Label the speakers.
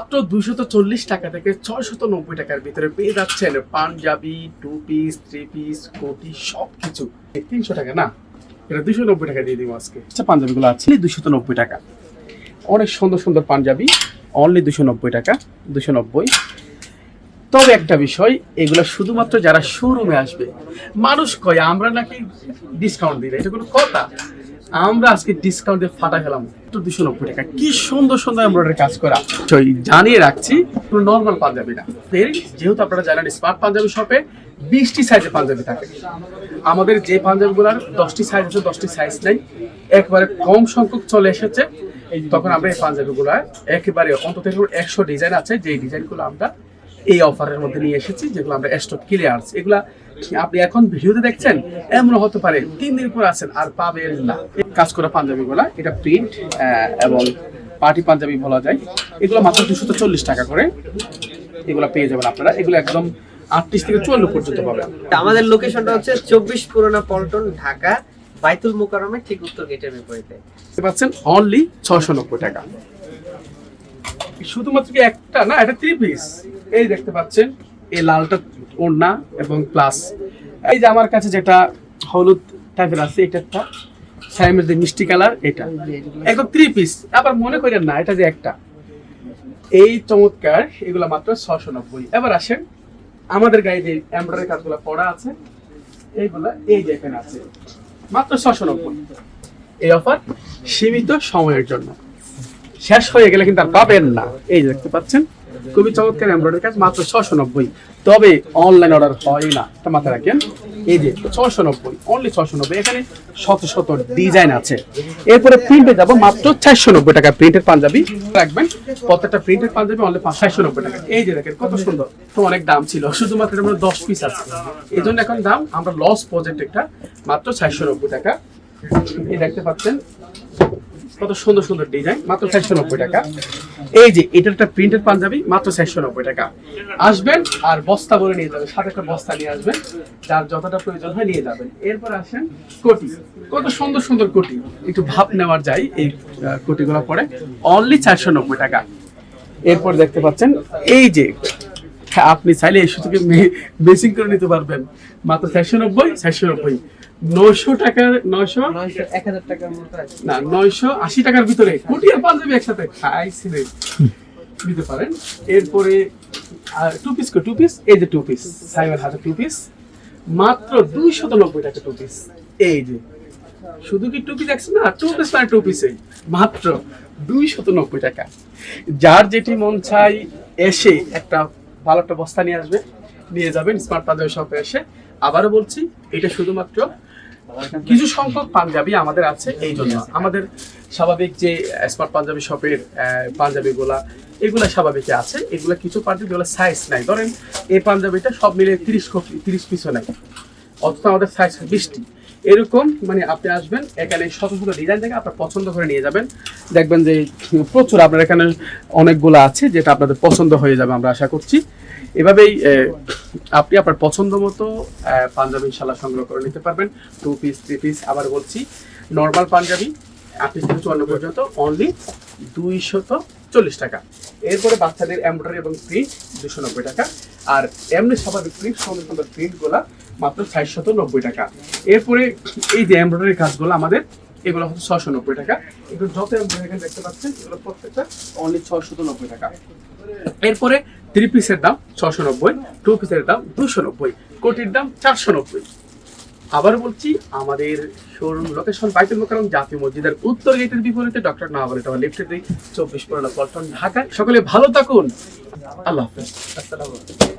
Speaker 1: মাত্র 240 টাকা থেকে 690 টাকার ভিতরে পেয়ে যাচ্ছেন panjabi, two piece, three piece, কোটি সবকিছু। 300 টাকা না, এটা 290 টাকা দিয়ে দিব আজকে। আচ্ছা, পাঞ্জাবিগুলো আছে 290 টাকা, অনেক সুন্দর সুন্দর পাঞ্জাবি, অনলি 290 টাকা, 290। তবে একটা বিষয়, এগুলো শুধুমাত্র যারা শোরুমে আসবে। মানুষ কয় আমরা নাকি ডিসকাউন্ট দিই, এটা কোনো কথা? আমরা আজকে ডিসকাউন্ট দিয়ে ফাটা গেলাম। 290 টাকা, কি সুন্দর সুন্দর এমব্রয়ডারি কাজ করা। জানিয়ে রাখছি, কোনো নর্মাল পাঞ্জাবি না। যেহেতু আপনারা জানেন স্মার্ট পাঞ্জাবি শপে 20টি সাইজের পাঞ্জাবি থাকে। আমাদের যে পাঞ্জাবিগুলোর 10টি সাইজ আছে, 10টি সাইজ নেই, একবারে কম সংখ্যক চলে এসেছে। তখন আমরা এই পাঞ্জাবিগুলো একেবারে অন্তত 100 ডিজাইন আছে, যে ডিজাইনগুলো আমরা এই অফারের মধ্যে নিয়ে এসেছি, যেগুলো আমরা স্টক ক্লিয়ার্স। এগুলা আপনি এখন ভিডিওতে দেখছেন, এমন হতে পারে 3 দিন পর আছেন আর পাবেন না। কাজ করা পাঞ্জাবিগুলা, এটা প্রিন্ট এবং পার্টি পাঞ্জাবি বলা যায়। এগুলো মাত্র 240 টাকা করে এগুলো পেয়ে যাবেন আপনারা। এগুলো একদম 38 থেকে 54 পর্যন্ত পাবেন।
Speaker 2: আমাদের লোকেশনটা হচ্ছে 24 পুরানা পল্টন, ঢাকা, বাইতুল মোকাররমে ঠিক উত্তর গেটের বিপরীতে।
Speaker 1: পাচ্ছেন অনলি 690 টাকা। শুধুমাত্র কি একটা না, এটা 3 পিস। এই দেখতে পাচ্ছেন, এই লালটা ওড়না এবং প্লাস এই যে আমার কাছে যেটা হলুদ টাইপের আছে, এটা একটা সাইমের যে মিষ্টি কালার, এটা একদম 3 পিস। আবার মনে করেন না এটা যে একটা। এই চমৎকার, এগুলা মাত্র 690। এবার আসেন, আমাদের গায়ে যে এমব্রয়ডারি কাজগুলো পড়া আছে, এইগুলা এই যে এখানে আছে, মাত্র 690। এই অফার সীমিত সময়ের জন্য, শেষ হয়ে গেলে কিন্তু আর পাবেন না। এই যে দেখতে পাচ্ছেন, খুবই চমৎকার এমব্রয়ডারি কাজ, মাত্র 690। তবে অনলাইন অর্ডার হয় না, এটা মাথায় রাখেন। এই যে 690, অনলি 690। এখানে শত শত ডিজাইন আছে। এরপরে প্রিন্টে যাব, মাত্র 490 টাকা প্রিন্টের পাঞ্জাবি রাখবেন। প্রত্যেকটা প্রিন্টের পাঞ্জাবি অনলি 490 টাকা। এই যে দেখেন কত সুন্দর। তো অনেক দাম ছিল, শুধুমাত্র আমরা 10 পিস আছে, এই জন্য এখন দাম আমরা লস প্রজেক্ট একটা মাত্র 490 টাকা। এই দেখতে পাচ্ছেন কত সুন্দর সুন্দর ডিজাইন, মাত্র 490 টাকা। এই যে এটা একটা প্রিন্টেড পাঞ্জাবি, মাত্র 490 টাকা। আসবেন আর বস্তা ভরে নিয়ে যাবেন, সাথে একটা বস্তা নিয়ে আসবেন, যার যতটা প্রয়োজন হয় নিয়ে যাবেন। এরপর আসেন কোটি, কত সুন্দর সুন্দর কোটি, একটু ভাব নেওয়ার যায় এই কোটিগুলো পরে, অনলি 490 টাকা। এরপর দেখতে পাচ্ছেন, এই যে আপনি চাইলে এই সুযোগে মেসিং করে নিতে পারবেন, মাত্র 490, 490। 900 টাকার
Speaker 2: 1000 টাকার মতো আছে
Speaker 1: না, 980 টাকার ভিতরে কোটি আর পাঞ্জাবি একসাথে খাইছিলেন, নিতে পারেন। এরপরে টু পিস, এই যে টু পিস, সাইবার হাতে টু পিস, মাত্র 290 টাকা টু পিস। এই যে শুধু কি টু পিস দেখছেন না, টু পিস মানে টু পিসে মাত্র 290 টাকা। যার যেটি মন চাই এসে একটা ভালো একটা বস্তা নিয়ে আসবে, নিয়ে যাবেন স্মার্ট পাঞ্জাবি শপে এসে। আবারও বলছি, এটা শুধুমাত্র কিছু সংখ্যক পাঞ্জাবি আমাদের আছে, এই জন্য আমাদের স্বাভাবিক যে স্মার্ট পাঞ্জাবি শপের পাঞ্জাবিগুলা, এগুলা স্বাভাবিক আছে। এগুলা কিছু পাঞ্জাবি যেগুলো সাইজ নাই, ধরেন এই পাঞ্জাবিটা সব মিলে 30 পিসও নাই, অথচ আমাদের সাইজ 20টি। এরকম মানে আপনি আসবেন এখানে, শত শত ডিজাইন থেকে আপনার পছন্দ করে নিয়ে যাবেন। দেখবেন যে প্রচুর আপনার এখানে অনেকগুলো আছে, যেটা আপনাদের পছন্দ হয়ে যাবে আমরা আশা করছি। এভাবেই আপনি আপনার পছন্দ মতো পাঞ্জাবি ইনশাল্লাহ সংগ্রহ করে নিতে পারবেন। Two piece, three piece. আবার বলছি, নর্মাল পাঞ্জাবি 38 থেকে 54 পর্যন্ত অনলি 240 টাকা। এরপরে বাচ্চাদের এমব্রয়ডারি এবং প্রিন্ট 290 টাকা। আর এমনি স্বাভাবিক প্রিন্ট, সুন্দর সুন্দর প্রিন্টগুলা মাত্র 490 টাকা। এরপরে এই যে এমব্রয়ডারি কাজগুলো আমাদের, এগুলো হচ্ছে 690 টাকা। এগুলো যত এমব্রয়ডারি দেখতে পাচ্ছেন, এগুলো প্রত্যেকটা অনলি 690 টাকা। এরপরে 3 পিসের দাম 690, 2 পিসের দাম 290, কোটির দাম 490। আবার বলছি, আমাদের শোরুম লোকেশন বাইতুল মোকাররম জাতীয় মসজিদের উত্তর গেটের বিপরীতে, ডক্টর নওয়াব টাওয়ার লিফটের 24 পুরানা পল্টন, ঢাকা। সকলে ভালো থাকুন, আল্লাহ হাফেজ, আসসালামু আলাইকুম।